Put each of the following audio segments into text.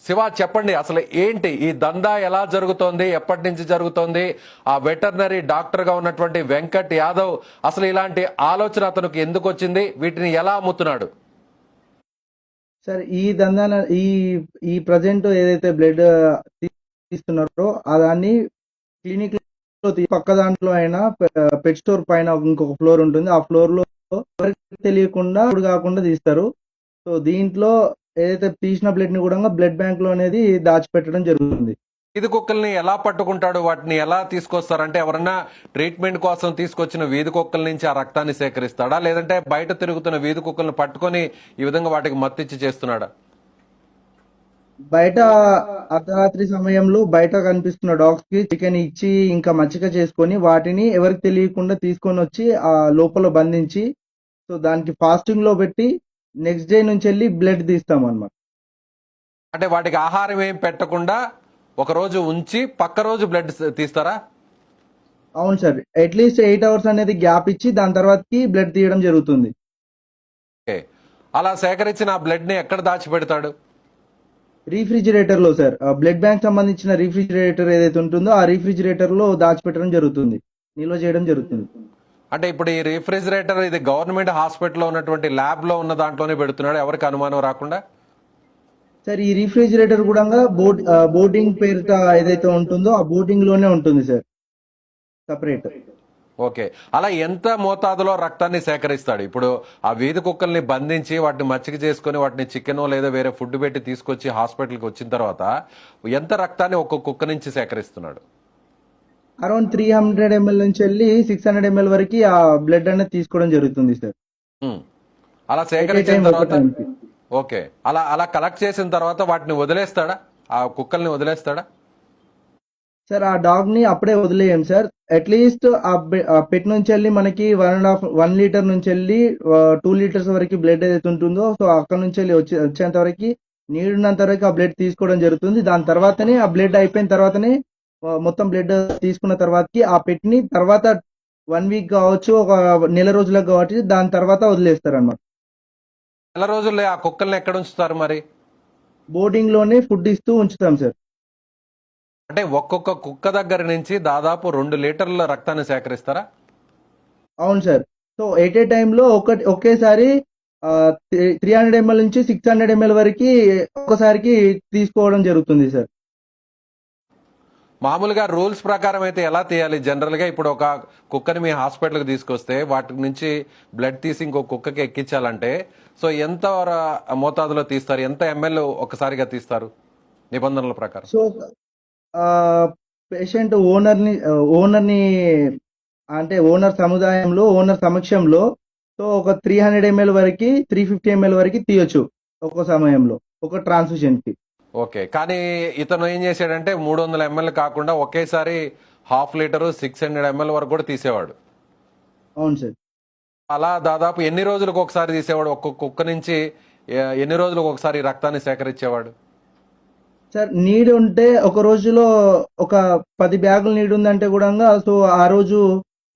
శివ, చెప్పండి అసలు ఏంటి ఈ దందా, ఎలా జరుగుతోంది, ఎప్పటి నుంచి జరుగుతోంది? ఆ వెటర్నరీ డాక్టర్ గా ఉన్నటువంటి వెంకట్ యాదవ్ అసలు ఇలాంటి ఆలోచన అతనికి ఎందుకు వచ్చింది? వీటిని ఎలా అమ్ముతున్నాడు? సార్ ఈ దందాన ఈ ఈ ప్రజెంట్ ఏదైతే బ్లడ్ తీస్తున్నారో ఆ దాన్ని క్లినిక్ లో పక్క దాంట్లో అయినా పెట్ స్టోర్ పైన ఇంకొక ఫ్లోర్ ఉంటుంది. ఆ ఫ్లోర్ లో ఎవరికి తెలియకుండా ఇప్పుడు కాకుండా తీస్తారు. సో దీంట్లో ఏదైతే తీసిన బ్లడ్ ని కూడా బ్లడ్ బ్యాంక్ లో అనేది దాచిపెట్టడం జరుగుతుంది. వీధి కుక్కల్ని ఎలా పట్టుకుంటాడు? వాటిని ఎలా తీసుకొస్తారంటే ఎవరన్నా ట్రీట్మెంట్ కోసం తీసుకొచ్చిన వీధి కుక్కల నుంచి ఆ రక్తాన్ని సేకరిస్తాడా, లేదంటే బయట తిరుగుతున్న వీధి కుక్కల్ని పట్టుకొని ఈ విధంగా వాటికి మత్తిచ్చి చేస్తున్నాడా? బయట అర్ధరాత్రి సమయంలో బయట కనిపిస్తున్న డాగ్స్ కి చికెన్ ఇచ్చి ఇంకా మచ్చిక చేసుకొని వాటిని ఎవరికి తెలియకుండా తీసుకొని వచ్చి ఆ లోపల బంధించి సో దానికి ఫాస్టింగ్ లో పెట్టి నెక్స్ట్ డే నుంచి వెళ్ళి బ్లడ్ తీస్తాం అన్నమాట. అంటే వాటికి ఆహారం ఏం పెట్టకుండా ఒక రోజు ఉంచి పక్క రోజు బ్లడ్ తీస్తారా? అవును సార్, అట్లీస్ట్ 8 hours అనేది గ్యాప్ ఇచ్చి దాని తర్వాతకి బ్లడ్ తీయడం జరుగుతుంది. ఓకే. అలా సేకరించిన ఆ బ్లడ్ ని ఎక్కడ దాచిపెడతాడు? రీఫ్రిజిరేటర్ లో సార్, బ్లడ్ బ్యాంక్ సంబంధించిన రీఫ్రిజిరేటర్ ఏదైతే ఉంటుందో ఆ రీఫ్రిజిరేటర్ లో దాచిపెట్టడం జరుగుతుంది, నిల్వ చేయడం జరుగుతుంది. అంటే ఇప్పుడు ఈ రిఫ్రిజిరేటర్ ఇది గవర్నమెంట్ హాస్పిటల్లో ఉన్నటువంటి ల్యాబ్ లో ఉన్న దాంట్లోనే పెడుతున్నాడు, ఎవరికి అనుమానం రాకుండా? సార్ ఈ రీఫ్రిజిరేటర్ కూడా బోర్డింగ్ పేరిట ఏదైతే ఉంటుందో ఆ బోర్డింగ్ లోనే ఉంటుంది సార్, సపరేట్. ఓకే. అలా ఎంత మోతాదులో రక్తాన్ని సేకరిస్తాడు? ఇప్పుడు ఆ వీధి కుక్కల్ని బంధించి వాటిని మచ్చిక చేసుకుని వాటిని చికెన్ లేదా వేరే ఫుడ్ పెట్టి తీసుకొచ్చి హాస్పిటల్కి వచ్చిన తర్వాత ఎంత రక్తాన్ని ఒక్కొక్క కుక్క నుంచి సేకరిస్తున్నాడు? అరౌండ్ 300 ml నుంచి వెళ్ళి 600 ml వరకు ఆ బ్లడ్ అనేది తీసుకోవడం జరుగుతుంది సార్. ఉమ్. అలా ఎట్ ఏ సేకరించిన టైం ఒక తర్వాత టైంకి. ఓకే, అలా అలా కలెక్ట్ చేసిన తర్వాత వాటిని వదిలేస్తాడా? ఆ కుక్కల్ని వదిలేస్తాడా? సార్ ఆ డాగ్ ని అప్పుడే వదిలేయం సార్. అట్లీస్ట్ ఆ పెట్ నుంచి వెళ్ళి మనకి 1.5 లీటర్ నుంచి వెళ్ళి 2 liters వరకు బ్లడ్ ఏదైతే ఉంటుందో సో అక్కడ నుంచి వెళ్ళి వచ్చేంత వరకు నీడున్నంత వరకు ఆ బ్లడ్ తీసుకోవడం జరుగుతుంది. దాని తర్వాతనే ఆ బ్లడ్ అయిపోయిన తర్వాతనే మొత్తం బ్లడ్ తీసుకున్న తర్వాతకి ఆ పెట్ ని తర్వాత 1 week కావచ్చు, ఒక నెల రోజులకు కావచ్చు, దాని తర్వాత వదిలేస్తారు అన్నమాట. నెల రోజుల్లో ఆ కుక్కల్ని ఎక్కడ ఉంచుతారు మరి? బోర్డింగ్ లోనే ఫుడ్ ఇస్తూ ఉంచుతాం సార్. అంటే ఒక్కొక్క కుక్క దగ్గర నుంచి దాదాపు 2 లీటర్ల రక్తాన్ని సేకరిస్తారా? అవును సార్. సో ఎట్ ఏ టైంలో ఒకేసారి 300 ml నుంచి 600 ml వరకు ఒక్కసారికి తీసుకోవడం జరుగుతుంది సార్. మామూలుగా రూల్స్ ప్రకారం అయితే ఎలా తీయాలి జనరల్ గా? ఇప్పుడు ఒక కుక్కని మీ హాస్పిటల్కి తీసుకొస్తే వాటి నుంచి బ్లడ్ తీసి ఇంకో కుక్కకి ఎక్కించాలంటే సో ఎంత మోతాదులో తీస్తారు? ఎంత ఎంఎల్ ఒకసారిగా తీస్తారు నిబంధనల ప్రకారం? సో పేషెంట్ ఓనర్ని అంటే ఓనర్ సముదాయంలో ఓనర్ సమక్షంలో సో ఒక 300 ml వరకు 350 ml వరకు తీయొచ్చు ఒక సమయంలో ఒక ట్రాన్స్ఫ్యూషన్ కి. ఓకే. కానీ ఇతను ఏం చేశాడంటే 300 ఎంఎల్ కాకుండా ఒకేసారి 1/2 లీటరు 600 ఎంఎల్ వరకు కూడా తీసేవాడు. అవును సార్. అలా దాదాపు ఎన్ని రోజులకు ఒకసారి తీసేవాడు? ఒక్కొక్క కుక్క నుంచి ఎన్ని రోజులకు ఒకసారి రక్తాన్ని సేకరించేవాడు? సార్ నీడ్ ఉంటే ఒక రోజులో ఒక 10 బ్యాగులు నీడ్ ఉందంటే కూడా సో ఆ రోజు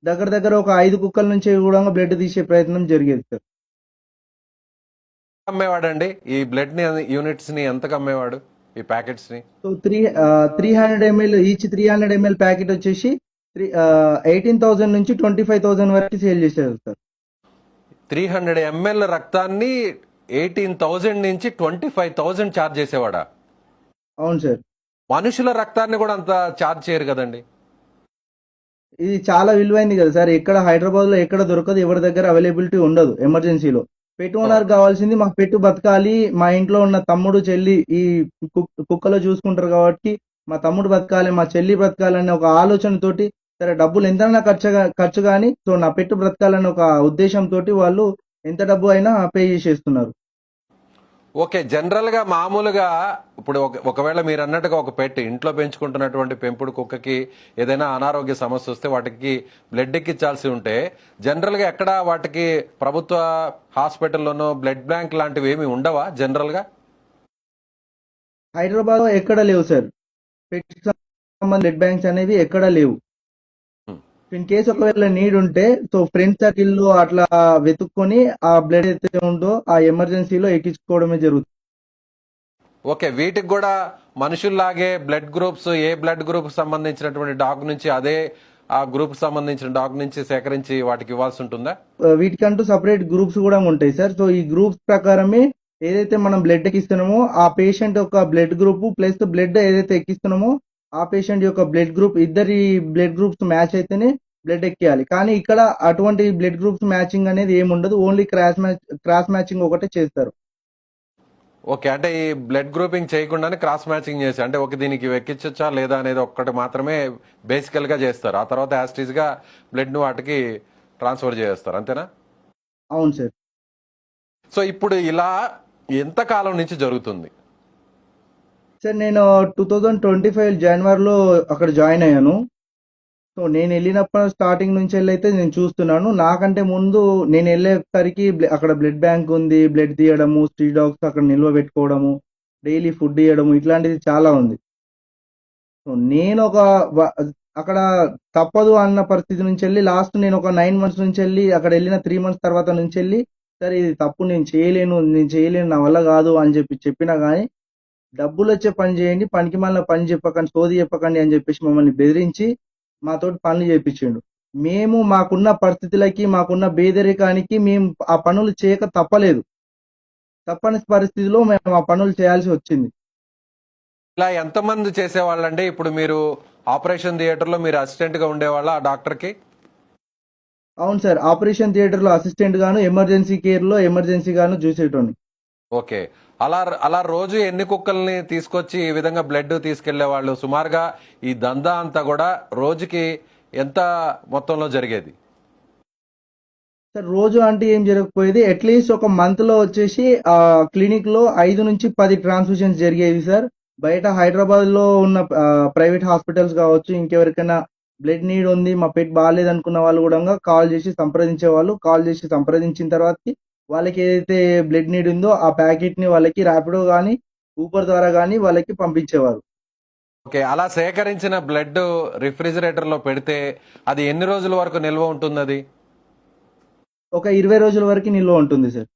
దగ్గర దగ్గర ఒక 5 కుక్కల నుంచి కూడా బ్లడ్ తీసే ప్రయత్నం జరిగేది సార్. అమ్మేవాడండి ఈ బ్లడ్ ని, యూనిట్స్ ని ఎంతకు అమ్మేవాడు, ఈ ప్యాకెట్స్ ని? So 300 ml each 300 ml packet వచ్చేసి 18,000 నుంచి 25,000 వరకు సేల్ చేసేది సార్. 300 ఎంఎల్ రక్తాన్ని 18,000 నుంచి 25,000 ఛార్జ్ చేసేవాడా? అవును సార్. మనుషుల రక్తాన్ని కూడా అంత ఛార్జ్ చేయరు కదండి. ఇది చాలా విలువైంది కదా సార్, ఎక్కడ హైదరాబాద్ లో ఎక్కడ దొరకదు, ఎవరి దగ్గర అవైలబిలిటీ ఉండదు. ఎమర్జెన్సీలో పెట్ ఓనర్ కావాల్సింది మాకు పెట్టు బతకాలి, మా ఇంట్లో ఉన్న తమ్ముడు చెల్లి ఈ కుక్కలో చూసుకుంటారు కాబట్టి మా తమ్ముడు బతకాలి, మా చెల్లి బతకాలి అనే ఒక ఆలోచనతోటి సరే డబ్బులు ఎంతైనా ఖర్చు కానీ సో నా పెట్టు బ్రతకాలనే ఒక ఉద్దేశంతో వాళ్ళు ఎంత డబ్బు అయినా పే చేసేస్తున్నారు. ఓకే. జనరల్ గా మామూలుగా ఇప్పుడు ఒకవేళ మీరు అన్నట్టుగా ఒక పెట్ ఇంట్లో పెంచుకుంటున్నటువంటి పెంపుడు కుక్కకి ఏదైనా అనారోగ్య సమస్య వస్తే వాటికి బ్లడ్ ఎక్కించాల్సి ఉంటే జనరల్ గా ఎక్కడ వాటికి ప్రభుత్వ హాస్పిటల్లోనో బ్లడ్ బ్యాంక్ లాంటివి ఏమి ఉండవా జనరల్ గా? హైదరాబాద్ లో ఎక్కడ లేవు సార్, పెట్ సంబంధించిన బ్లడ్ బ్యాంక్స్ అనేవి ఎక్కడ లేవు. ఇన్ కేసు ఒకవేళ నీడ్ ఉంటే సో ఫ్రెండ్ సర్కిల్ లో అట్లా వెతుక్కొని ఆ బ్లడ్ అయితే ఉందో ఆ ఎమర్జెన్సీలో ఎక్కించుకోవడమే జరుగుతుంది. ఓకే, వీటికి కూడా మనుషుల్లాగే బ్లడ్ గ్రూప్స్, ఏ బ్లడ్ గ్రూప్ సంబంధించినటువంటి డాగ్ నుంచి అదే ఆ గ్రూప్ సంబంధించిన డాగ్ నుంచి సేకరించి వాటికి ఇవ్వాల్సి ఉంటుందా? వీటికంటూ సపరేట్ గ్రూప్స్ కూడా ఉంటాయి సార్. సో ఈ గ్రూప్స్ ప్రకారమే ఏదైతే మనం బ్లడ్ ఎక్కిస్తున్నామో ఆ పేషెంట్ యొక్క బ్లడ్ గ్రూప్ ప్లస్ బ్లడ్ ఏదైతే ఎక్కిస్తున్నామో ఆ పేషెంట్ యొక్క బ్లడ్ గ్రూప్ ఇద్దరి బ్లడ్ గ్రూప్స్ మ్యాచ్ అయితేనే బ్లడ్ ఎక్కియాలి. కానీ ఇక్కడ అటువంటి బ్లడ్ గ్రూప్స్ మ్యాచింగ్ అనేది ఏమి ఉండదు. ఓన్లీ క్రాస్ మ్యాచింగ్ ఒకటే చేస్తారు. ఓకే, అంటే ఈ బ్లడ్ గ్రూపింగ్ చేయకుండానే క్రాస్ మ్యాచింగ్ చేసి, అంటే ఒక దీనికి ఎక్కించొచ్చా లేదా అనేది ఒక్కటి మాత్రమే బేసికల్ గా చేస్తారు. ఆ తర్వాత యాస్టీస్ గా బ్లడ్ ను వాటికి ట్రాన్స్ఫర్ చేస్తారు, అంతేనా? అవును సార్. సో ఇప్పుడు ఇలా ఎంత కాలం నుంచి జరుగుతుంది? సార్ నేను 2025 జనవరిలో అక్కడ జాయిన్ అయ్యాను. సో నేను వెళ్ళినప్పుడు స్టార్టింగ్ నుంచి అయితే నేను చూస్తున్నాను. నాకంటే ముందు నేను వెళ్ళేసరికి అక్కడ బ్లడ్ బ్యాంక్ ఉంది. బ్లడ్ తీయడము, స్ట్రీట్ డాగ్స్ అక్కడ నిల్వ పెట్టుకోవడము, డైలీ ఫుడ్ ఇవ్వడము ఇట్లాంటిది చాలా ఉంది. సో నేను అక్కడ తప్పదు అన్న పరిస్థితి నుంచి వెళ్ళి లాస్ట్ నేను ఒక 9 మంత్స్ నుంచి వెళ్ళి అక్కడ వెళ్ళిన 3 మంత్స్ తర్వాత నుంచి వెళ్ళి సరే ఇది తప్పు, నేను చేయలేను, నా వల్ల కాదు అని చెప్పినా కానీ డబ్బులు వచ్చే పని చేయండి, పనికి మళ్ళీ పని చెప్పకండి, సోది చెప్పకండి అని చెప్పేసి మమ్మల్ని బెదిరించి మాతోటి పనులు చేపించిండు. మేము మాకున్న పరిస్థితులకి, మాకున్న పేదరికానికి మేము ఆ పనులు చేయక తప్పని పరిస్థితిలో మేము ఆ పనులు చేయాల్సి వచ్చింది. ఇలా ఎంతమంది చేసేవాళ్ళండి? ఇప్పుడు మీరు ఆపరేషన్ థియేటర్ లో మీరు అసిస్టెంట్ గా ఉండేవాళ్ళ ఆ డాక్టర్ కి? అవును సార్, ఆపరేషన్ థియేటర్ లో అసిస్టెంట్ గాను, ఎమర్జెన్సీ కేర్ లో ఎమర్జెన్సీ గాను చూసేటోని. ఓకే, అలా అలా రోజు ఎన్ని కుక్కల్ని తీసుకొచ్చి ఈ విధంగా బ్లడ్ తీసుకెళ్లే వాళ్ళు? సుమారుగా ఈ దందా అంతా కూడా రోజుకి ఎంత మొత్తంలో జరిగేది? సార్ రోజు అంటే ఏం జరగకపోయేది, అట్లీస్ట్ ఒక మంత్ లో వచ్చేసి ఆ క్లినిక్ లో 5 నుంచి 10 ట్రాన్స్ఫ్యూషన్స్ జరిగేవి సార్. బయట హైదరాబాద్ లో ఉన్న ప్రైవేట్ హాస్పిటల్స్ కావచ్చు, ఇంకెవరికైనా బ్లడ్ నీడ్ ఉంది, మా పెట్ బాగాలేదు అనుకున్న వాళ్ళు కూడా కాల్ చేసి సంప్రదించేవాళ్ళు. కాల్ చేసి సంప్రదించిన తర్వాతకి వాళ్ళకి ఏదైతే బ్లడ్ నీడ్ ఉందో ఆ ప్యాకెట్ ని వాళ్ళకి ర్యాపిడో కానీ ఊబర్ ద్వారా కానీ వాళ్ళకి పంపించేవారు. ఓకే, అలా సేకరించిన బ్లడ్ రిఫ్రిజిరేటర్ లో పెడితే అది ఎన్ని రోజుల వరకు నిల్వ ఉంటుంది అది? ఒక 20 రోజుల వరకు నిల్వ ఉంటుంది సార్.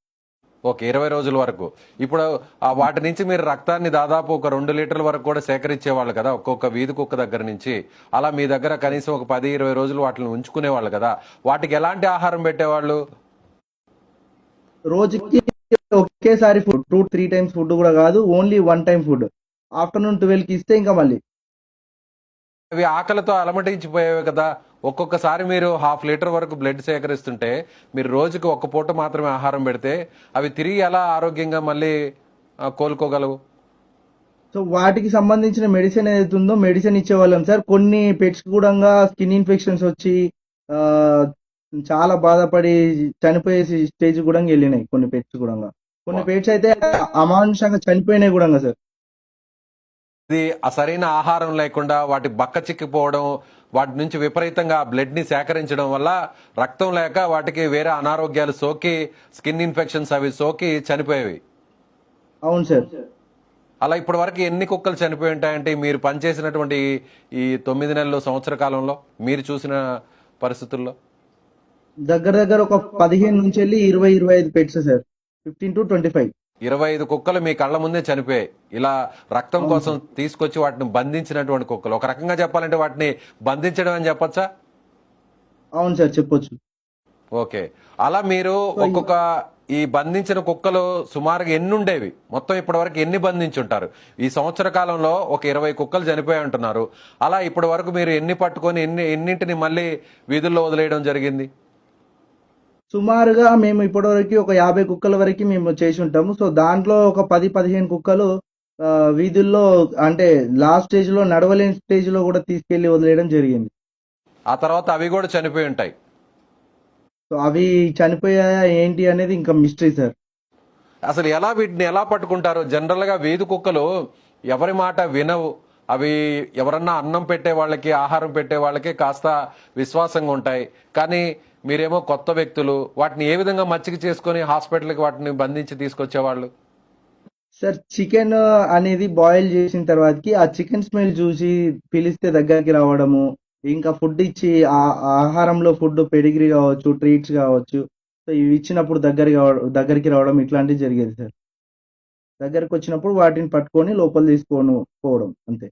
ఓకే, 20 రోజుల వరకు. ఇప్పుడు ఆ వాటి నుంచి మీరు రక్తాన్ని దాదాపు ఒక 2 లీటర్ల వరకు కూడా సేకరించేవాళ్ళు కదా ఒక్కొక్క వీధి కుక్క దగ్గర నుంచి. అలా మీ దగ్గర కనీసం ఒక 10-20 రోజులు వాటిని ఉంచుకునేవాళ్ళు కదా. వాటికి ఎలాంటి ఆహారం పెట్టేవాళ్ళు? రోజుకి ఒకేసారి ఫుడ్ 2-3 టైమ్స్ ఫుడ్ కూడా కాదు, ఓన్లీ 1 టైం ఫుడ్. ఆఫ్టర్నూన్ 12 కి ఇస్తే ఇంకా మళ్ళీ అవి ఆకలితో అలమటించిపోయేవి కదా. ఒక్కొక్కసారి మీరు 1/2 లీటర్ వరకు బ్లడ్ సేకరిస్తుంటే మీరు రోజుకి ఒక్క పూట మాత్రమే ఆహారం పెడితే అవి తిరిగి ఎలా ఆరోగ్యంగా మళ్ళీ కోలుకోగలవు? సో వాటికి సంబంధించిన మెడిసిన్ ఏదైతే ఉందో మెడిసిన్ ఇచ్చేవాళ్ళం సార్. కొన్ని పెట్స్ కూడా స్కిన్ ఇన్ఫెక్షన్స్ వచ్చి ఆ, చాలా బాధపడి చనిపోయే స్టేజ్ కూడా వెళ్ళినాయి కొన్ని పెట్స్ కూడా. కొన్ని పెట్స్ అయితే అమానుషంగా చనిపోయినాయి కూడా సార్. ఇది ఆ సరైన ఆహారం లేకుండా వాటి బక్క చిక్కిపోవడం, వాటి నుంచి విపరీతంగా బ్లడ్ ని సేకరించడం వల్ల రక్తం లేక వాటికి వేరే అనారోగ్యాలు సోకి, స్కిన్ ఇన్ఫెక్షన్స్ అవి సోకి చనిపోయేవి. అవును సార్. అలా ఇప్పటి వరకు ఎన్ని కుక్కలు చనిపోయి ఉంటాయంటే మీరు పనిచేసినటువంటి ఈ 9 నెలలు సంవత్సర కాలంలో మీరు చూసిన పరిస్థితుల్లో? దగ్గర దగ్గర ఒక 15 నుంచి వెళ్ళి 20-25 పెట్స్ సార్. 15 to 25. 25 కుక్కలు మీ కళ్ళ ముందే చనిపోయాయి. ఇలా రక్తం అవును కోసం సార్. తీసుకొచ్చి వాటిని బంధించినటువంటి కుక్కలు. ఒక రకంగా చెప్పాలంటే వాటిని బంధించడం అని చెప్పొచ్చా? అవును సార్, చెప్పొచ్చు. ఓకే, అలా మీరు సో ఒక్కొక్క ఈ బంధించిన కుక్కలు సుమారుగా ఎన్ని ఉండేవి? మొత్తం ఇప్పటి వరకు ఎన్ని బంధించుంటారు? ఈ సంవత్సర కాలంలో ఒక 20 కుక్కలు చనిపోయి ఉంటున్నారు. అలా ఇప్పటి వరకు మీరు ఎన్ని పట్టుకొని ఎన్నింటిని మళ్ళీ వీధుల్లో వదిలేయడం జరిగింది? సుమారుగా మేము ఇప్పటివరకు ఒక 50 కుక్కల వరకు మేము చేసి ఉంటాము. సో దాంట్లో ఒక 10-15 కుక్కలు వీధుల్లో అంటే లాస్ట్ స్టేజ్ లో నడవలేని స్టేజ్ లో కూడా తీసుకెళ్లి వదిలేయడం జరిగింది. ఆ తర్వాత అవి కూడా చనిపోయి ఉంటాయి. సో అవి చనిపోయాయా ఏంటి అనేది ఇంకా మిస్టరీ సార్. అసలు ఎలా వీటిని ఎలా పట్టుకుంటారు? జనరల్ గా వీధి కుక్కలు ఎవరి మాట వినవు. అవి ఎవరన్నా అన్నం పెట్టే వాళ్ళకి, ఆహారం పెట్టే వాళ్ళకి కాస్త విశ్వాసంగా ఉంటాయి. కానీ మీరేమో కొత్త వ్యక్తులు, వాటిని ఏ విధంగా మచ్చిక చేసుకొని హాస్పిటల్కి వాటిని బంధించి తీసుకొచ్చేవాళ్ళు? సార్ చికెన్ అనేది బాయిల్ చేసిన తర్వాతకి ఆ చికెన్ స్మెల్ చూసి పిలిస్తే దగ్గరికి రావడము, ఇంకా ఫుడ్ ఇచ్చి ఆహారంలో ఫుడ్ పెడిగ్రీ కావచ్చు, ట్రీట్స్ కావచ్చు, సో ఇవి ఇచ్చినప్పుడు దగ్గరికి రావడం ఇట్లాంటివి జరిగేది సార్. దగ్గరకు వచ్చినప్పుడు వాటిని పట్టుకొని లోపల తీసుకోను పోవడం అంతే.